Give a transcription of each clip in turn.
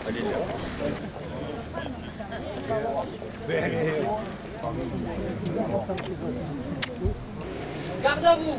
Allez, là. Garde à vous.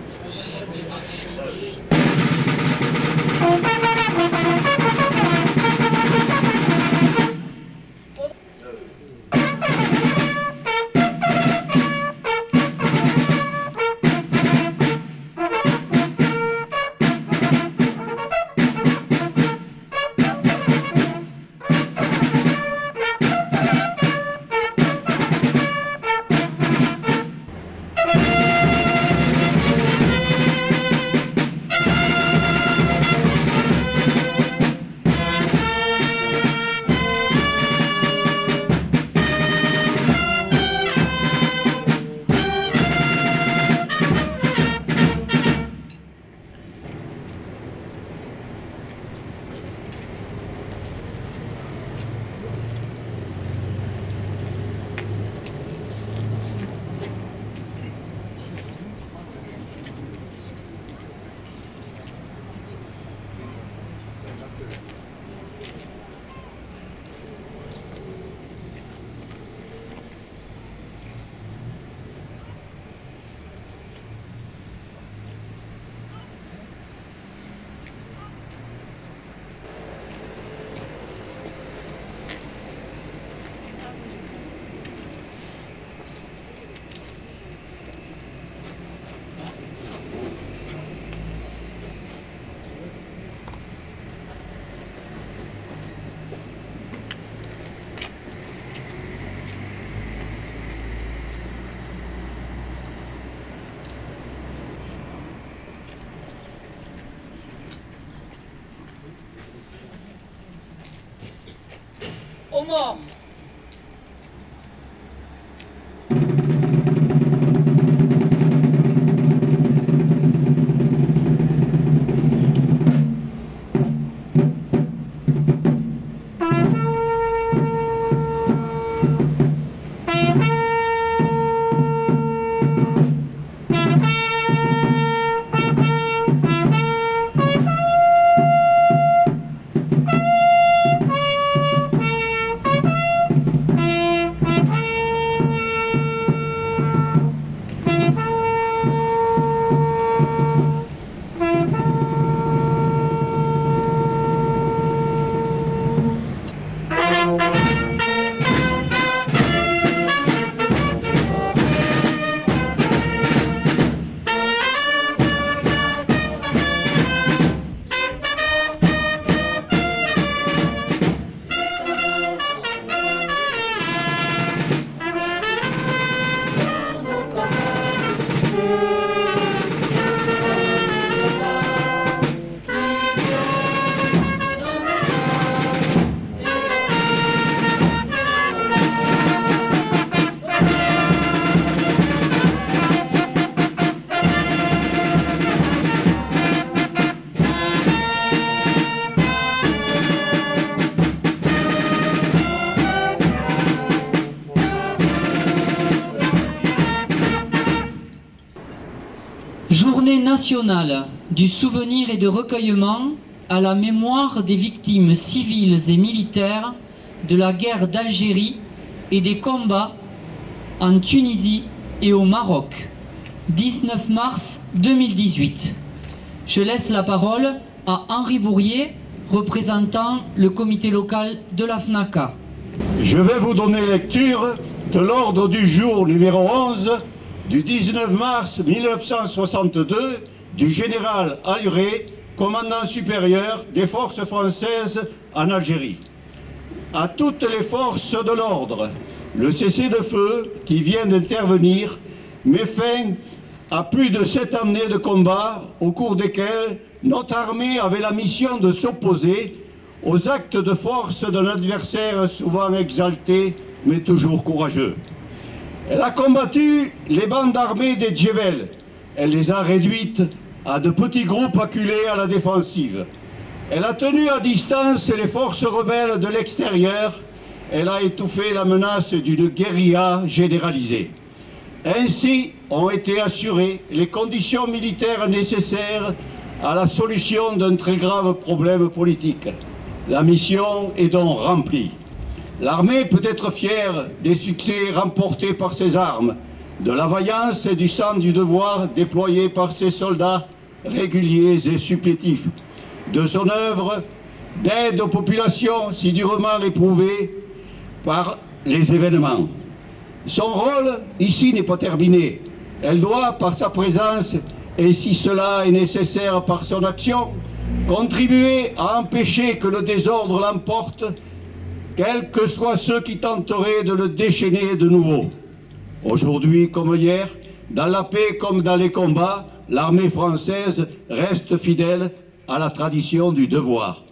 Aux morts. Journée nationale du souvenir et de recueillement à la mémoire des victimes civiles et militaires de la guerre d'Algérie et des combats en Tunisie et au Maroc. 19 mars 2018. Je laisse la parole à Henri Bourrier, représentant le comité local de la FNACA. Je vais vous donner lecture de l'ordre du jour numéro 11 du 19 mars 1962 du général Aluré, commandant supérieur des forces françaises en Algérie. À toutes les forces de l'ordre, le cessez-le-feu qui vient d'intervenir met fin à plus de 7 années de combat au cours desquels notre armée avait la mission de s'opposer aux actes de force d'un adversaire souvent exalté mais toujours courageux. Elle a combattu les bandes armées des Djebel. Elle les a réduites à de petits groupes acculés à la défensive. Elle a tenu à distance les forces rebelles de l'extérieur. Elle a étouffé la menace d'une guérilla généralisée. Ainsi ont été assurées les conditions militaires nécessaires à la solution d'un très grave problème politique. La mission est donc remplie. L'armée peut être fière des succès remportés par ses armes, de la vaillance et du sens du devoir déployé par ses soldats réguliers et supplétifs, de son œuvre d'aide aux populations si durement éprouvées par les événements. Son rôle ici n'est pas terminé. Elle doit, par sa présence, et si cela est nécessaire par son action, contribuer à empêcher que le désordre l'emporte, quels que soient ceux qui tenteraient de le déchaîner de nouveau. Aujourd'hui comme hier, dans la paix comme dans les combats, l'armée française reste fidèle à la tradition du devoir.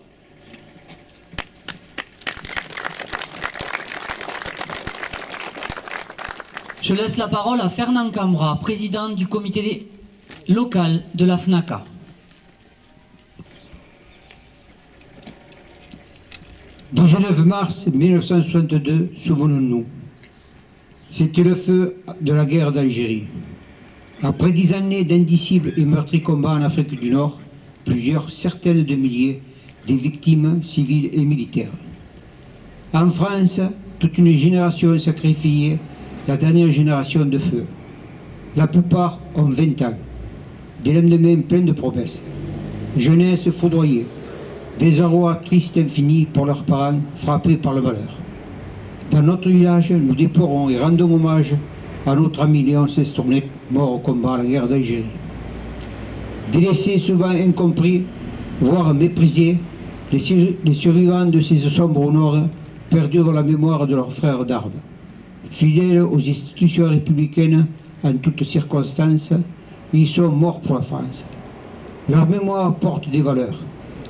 Je laisse la parole à Fernand Cambra, président du comité local de la FNACA. Le 19 mars 1962, souvenons-nous, c'était le feu de la guerre d'Algérie. Après 10 années d'indicibles et meurtriers combats en Afrique du Nord, plusieurs centaines de milliers de victimes civiles et militaires. En France, toute une génération sacrifiée, la dernière génération de feu. La plupart ont 20 ans, des lendemains pleins de promesses, jeunesse foudroyée, désarroi triste infini pour leurs parents frappés par le malheur. Dans notre village, nous déplorons et rendons hommage à notre ami Léon Sestournet, mort au combat à la guerre d'Algérie. Délaissés, souvent incompris, voire méprisés, les survivants de ces sombres nord perdurent la mémoire de leurs frères d'armes. Fidèles aux institutions républicaines en toutes circonstances, ils sont morts pour la France. Leur mémoire porte des valeurs.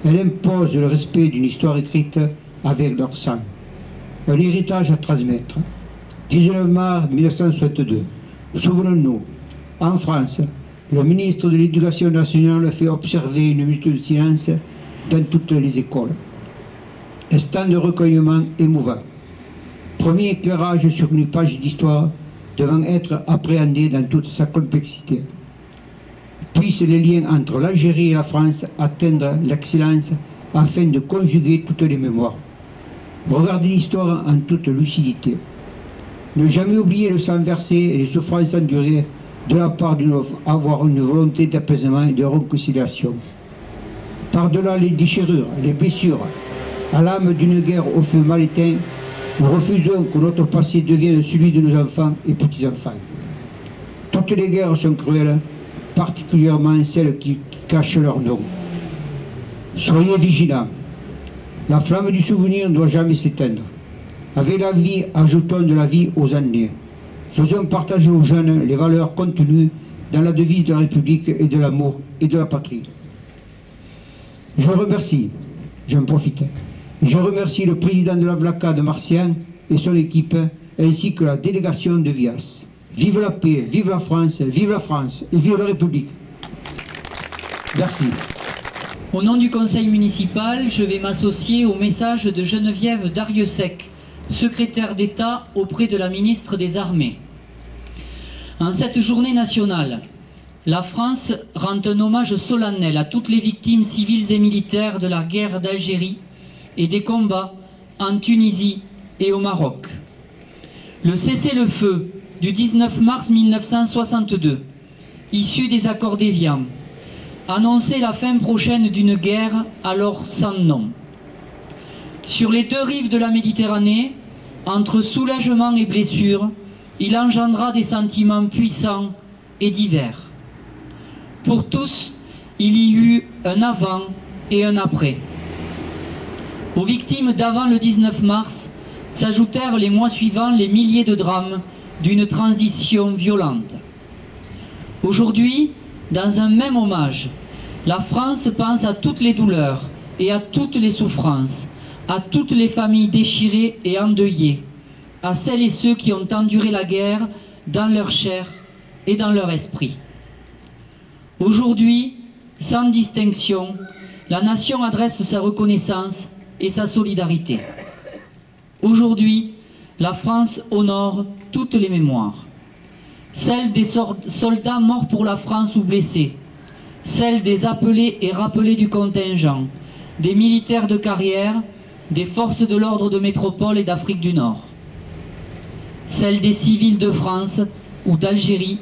Elle impose le respect d'une histoire écrite avec leur sang. Un héritage à transmettre. 19 mars 1962. Souvenons-nous, en France, le ministre de l'Éducation nationale fait observer une minute de silence dans toutes les écoles. Instant de recueillement émouvant. Premier éclairage sur une page d'histoire devant être appréhendée dans toute sa complexité. Puissent les liens entre l'Algérie et la France atteindre l'excellence afin de conjuguer toutes les mémoires. Regardez l'histoire en toute lucidité. Ne jamais oublier le sang versé et les souffrances endurées de la part d'une avoir une volonté d'apaisement et de réconciliation. Par-delà les déchirures, les blessures, à l'âme d'une guerre au feu mal éteint, nous refusons que notre passé devienne celui de nos enfants et petits-enfants. Toutes les guerres sont cruelles, particulièrement celles qui cachent leur nom. Soyez vigilants. La flamme du souvenir ne doit jamais s'éteindre. Avec la vie, ajoutons de la vie aux années. Faisons partager aux jeunes les valeurs contenues dans la devise de la République et de l'amour et de la patrie. Je remercie, j'en profite, je remercie le président de la VLACA de Marcian et son équipe, ainsi que la délégation de Vias. Vive la paix, vive la France et vive la République. Merci. Au nom du conseil municipal, je vais m'associer au message de Geneviève Dariussec, secrétaire d'État auprès de la ministre des Armées. En cette journée nationale, la France rend un hommage solennel à toutes les victimes civiles et militaires de la guerre d'Algérie et des combats en Tunisie et au Maroc. Le cessez-le-feu du 19 mars 1962, issu des accords d'Évian, annonçait la fin prochaine d'une guerre alors sans nom. Sur les deux rives de la Méditerranée, entre soulagement et blessure, il engendra des sentiments puissants et divers. Pour tous, il y eut un avant et un après. Aux victimes d'avant le 19 mars s'ajoutèrent les mois suivants les milliers de drames d'une transition violente. Aujourd'hui, dans un même hommage, la France pense à toutes les douleurs et à toutes les souffrances, à toutes les familles déchirées et endeuillées, à celles et ceux qui ont enduré la guerre dans leur chair et dans leur esprit. Aujourd'hui, sans distinction, la nation adresse sa reconnaissance et sa solidarité. Aujourd'hui, la France honore toutes les mémoires. Celles des soldats morts pour la France ou blessés, celle des appelés et rappelés du contingent, des militaires de carrière, des forces de l'ordre de métropole et d'Afrique du Nord, celle des civils de France ou d'Algérie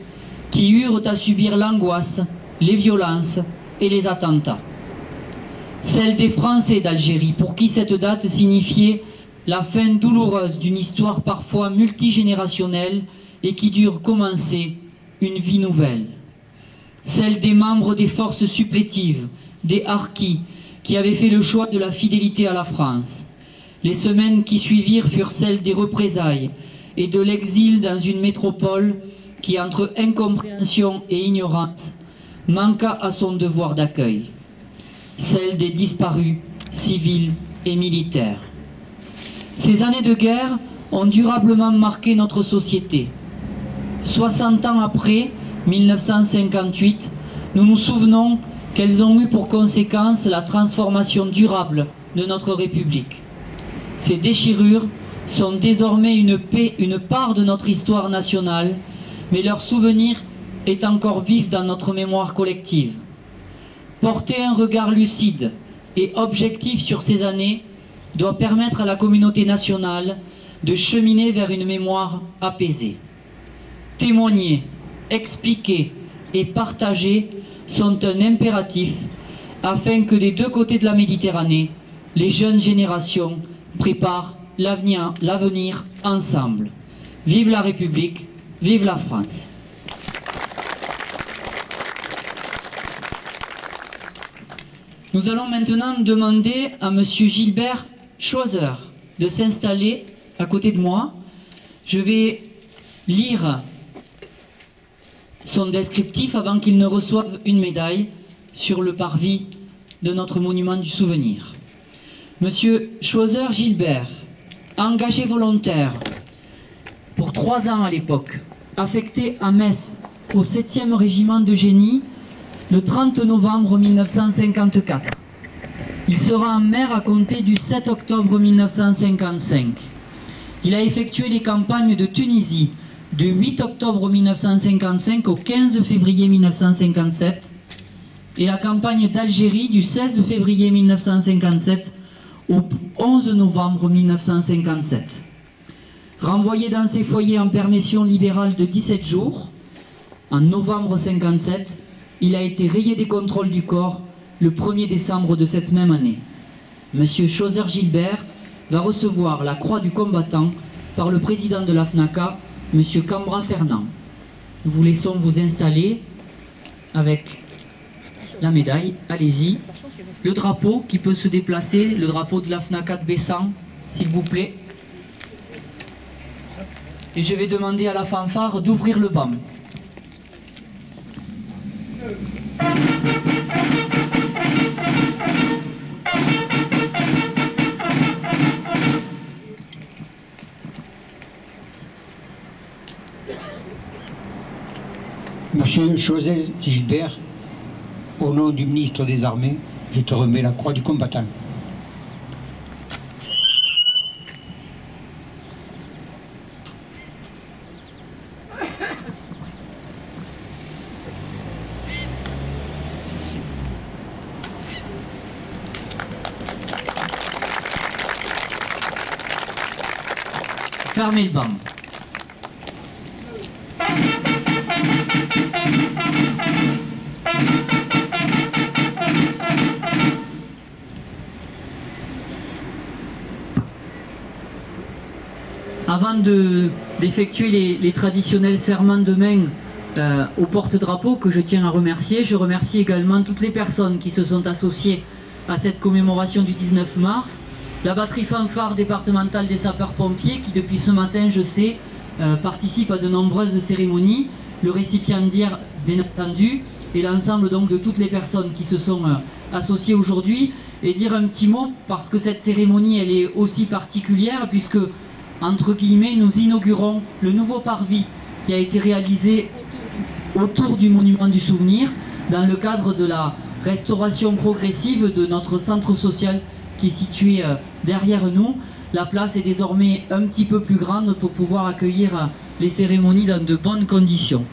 qui eurent à subir l'angoisse, les violences et les attentats, celle des Français d'Algérie pour qui cette date signifiait la fin douloureuse d'une histoire parfois multigénérationnelle et qui dure commencer une vie nouvelle, celle des membres des forces supplétives, des harkis, qui avaient fait le choix de la fidélité à la France. Les semaines qui suivirent furent celles des représailles et de l'exil dans une métropole qui, entre incompréhension et ignorance, manqua à son devoir d'accueil, celle des disparus, civils et militaires. Ces années de guerre ont durablement marqué notre société. 60 ans après, 1958, nous nous souvenons qu'elles ont eu pour conséquence la transformation durable de notre République. Ces déchirures sont désormais une part de notre histoire nationale, mais leur souvenir est encore vif dans notre mémoire collective. Porter un regard lucide et objectif sur ces années doit permettre à la communauté nationale de cheminer vers une mémoire apaisée. Témoigner, expliquer et partager sont un impératif afin que des deux côtés de la Méditerranée, les jeunes générations préparent l'avenir ensemble. Vive la République, vive la France. Nous allons maintenant demander à M. Gilbert Schwözer de s'installer à côté de moi. Je vais lire son descriptif avant qu'il ne reçoive une médaille sur le parvis de notre monument du souvenir. Monsieur Schwözer Gilbert, engagé volontaire pour 3 ans à l'époque, affecté à Metz au 7e régiment de génie le 30 novembre 1954. Il sera en mer à compter du 7 octobre 1955. Il a effectué les campagnes de Tunisie du 8 octobre 1955 au 15 février 1957 et la campagne d'Algérie du 16 février 1957 au 11 novembre 1957. Renvoyé dans ses foyers en permission libérale de 17 jours, en novembre 1957, il a été rayé des contrôles du corps le 1er décembre de cette même année. Monsieur Schwözer Gilbert va recevoir la croix du combattant par le président de la FNACA, Monsieur Cambra Fernand. Nous vous laissons vous installer avec la médaille. Allez-y. Le drapeau qui peut se déplacer, le drapeau de la FNACA de Bessan, s'il vous plaît. Et je vais demander à la fanfare d'ouvrir le banc. Monsieur Schwözer Gilbert, au nom du ministre des Armées, je te remets la croix du combattant. Fermez le banc. Avant d'effectuer les traditionnels serments de main au porte-drapeau que je tiens à remercier, je remercie également toutes les personnes qui se sont associées à cette commémoration du 19 mars, la batterie fanfare départementale des sapeurs-pompiers qui depuis ce matin, je sais, participe à de nombreuses cérémonies, le récipiendaire bien entendu, et l'ensemble donc de toutes les personnes qui se sont associées aujourd'hui, et dire un petit mot parce que cette cérémonie elle est aussi particulière puisque entre guillemets nous inaugurons le nouveau parvis qui a été réalisé autour du monument du souvenir dans le cadre de la restauration progressive de notre centre social qui est situé derrière nous. La place est désormais un petit peu plus grande pour pouvoir accueillir les cérémonies dans de bonnes conditions.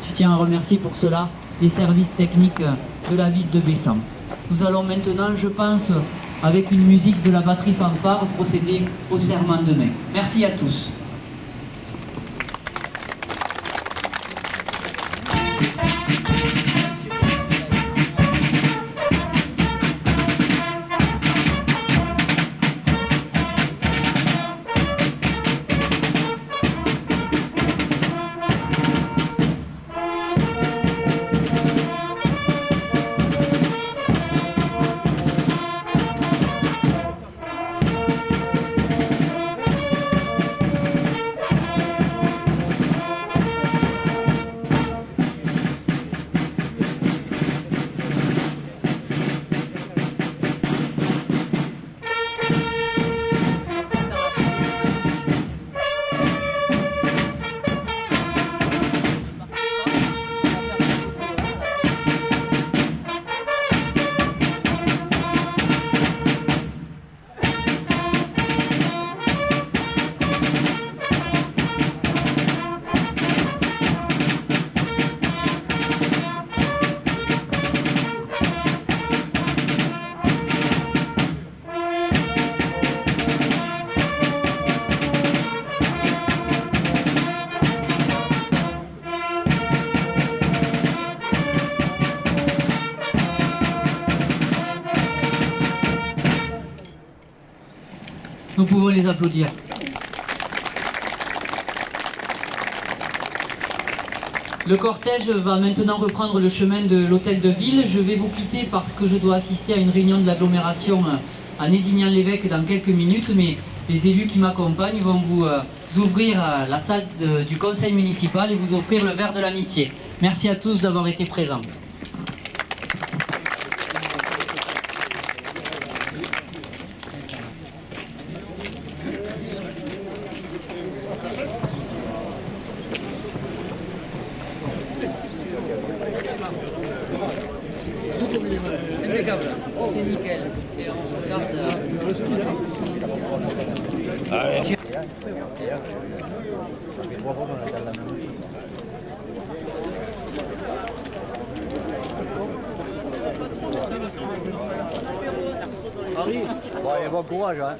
Je tiens à remercier pour cela les services techniques de la ville de Bessan. Nous allons maintenant, je pense, avec une musique de la batterie fanfare, procéder au serment de main. Merci à tous. Nous pouvons les applaudir. Le cortège va maintenant reprendre le chemin de l'hôtel de ville. Je vais vous quitter parce que je dois assister à une réunion de l'agglomération à Nézignan-l'Évêque dans quelques minutes, mais les élus qui m'accompagnent vont vous ouvrir la salle du conseil municipal et vous offrir le verre de l'amitié. Merci à tous d'avoir été présents. Impeccable, c'est nickel. Et on regarde le style. Allez. Bon, et bon courage, hein.